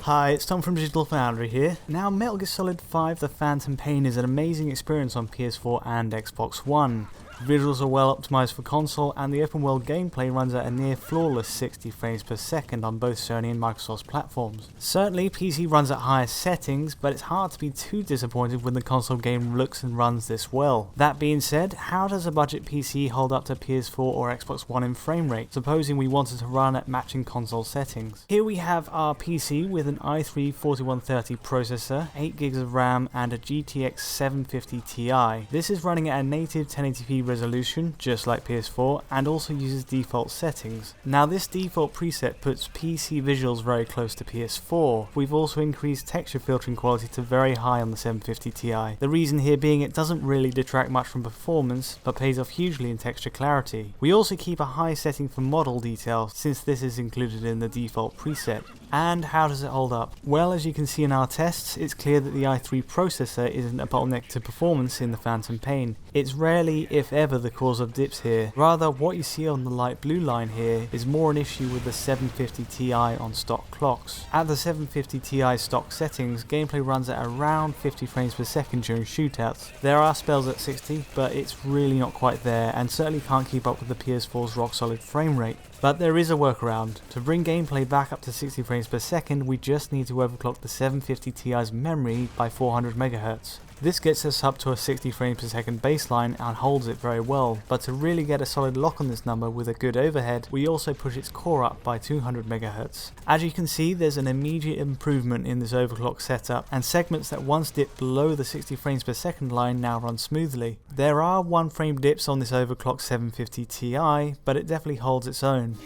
Hi, it's Tom from Digital Foundry here. Now, Metal Gear Solid 5 The Phantom Pain is an amazing experience on PS4 and Xbox One. Visuals are well optimized for console, and the open world gameplay runs at a near flawless 60 frames per second on both Sony and Microsoft's platforms. Certainly, PC runs at higher settings, but it's hard to be too disappointed when the console game looks and runs this well. That being said, how does a budget PC hold up to PS4 or Xbox One in frame rate, supposing we wanted to run at matching console settings? Here we have our PC with an i3 4130 processor, 8GB of RAM, and a GTX 750 Ti. This is running at a native 1080p resolution, just like PS4, and also uses default settings. Now, this default preset puts PC visuals very close to PS4. We've also increased texture filtering quality to very high on the 750 Ti. The reason here being it doesn't really detract much from performance, but pays off hugely in texture clarity. We also keep a high setting for model detail, since this is included in the default preset. And how does it hold up? Well, as you can see in our tests, it's clear that the i3 processor isn't a bottleneck to performance in the Phantom Pain. It's rarely, if ever, the cause of dips here. Rather, what you see on the light blue line here is more an issue with the 750 Ti on stock clocks. At the 750 Ti stock settings, gameplay runs at around 50 frames per second during shootouts. There are spells at 60, but it's really not quite there, and certainly can't keep up with the PS4's rock solid frame rate. But there is a workaround. To bring gameplay back up to 60 frames per second, we just need to overclock the 750 Ti's memory by 400 MHz. This gets us up to a 60 frames per second baseline and holds it very well, but to really get a solid lock on this number with a good overhead, we also push its core up by 200 MHz. As you can see, there's an immediate improvement in this overclock setup, and segments that once dipped below the 60 frames per second line now run smoothly. There are 1 frame dips on this overclocked 750 Ti, but it definitely holds its own.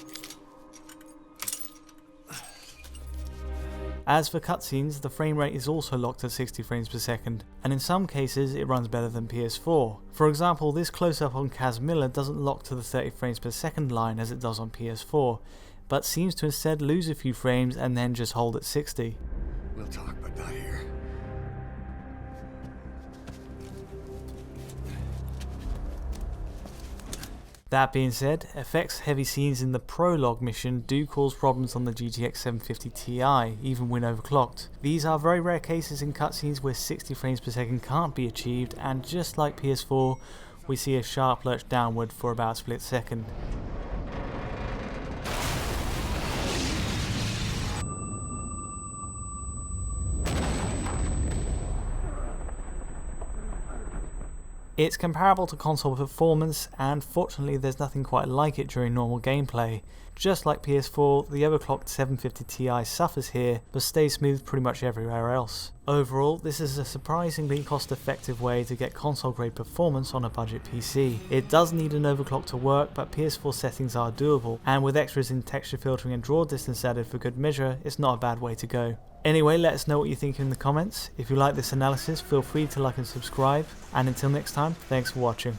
As for cutscenes, the frame rate is also locked at 60 frames per second, and in some cases it runs better than PS4. For example, this close-up on Kaz Miller doesn't lock to the 30 frames per second line as it does on PS4, but seems to instead lose a few frames and then just hold at 60. We'll talk, but not here. That being said, effects-heavy scenes in the prologue mission do cause problems on the GTX 750 Ti, even when overclocked. These are very rare cases in cutscenes where 60 frames per second can't be achieved, and just like PS4, we see a sharp lurch downward for about a split second. It's comparable to console performance, and fortunately there's nothing quite like it during normal gameplay. Just like PS4, the overclocked 750 Ti suffers here, but stays smooth pretty much everywhere else. Overall, this is a surprisingly cost-effective way to get console-grade performance on a budget PC. It does need an overclock to work, but PS4 settings are doable, and with extras in texture filtering and draw distance added for good measure, it's not a bad way to go. Anyway, let us know what you think in the comments. If you like this analysis, feel free to like and subscribe, and until next time, thanks for watching.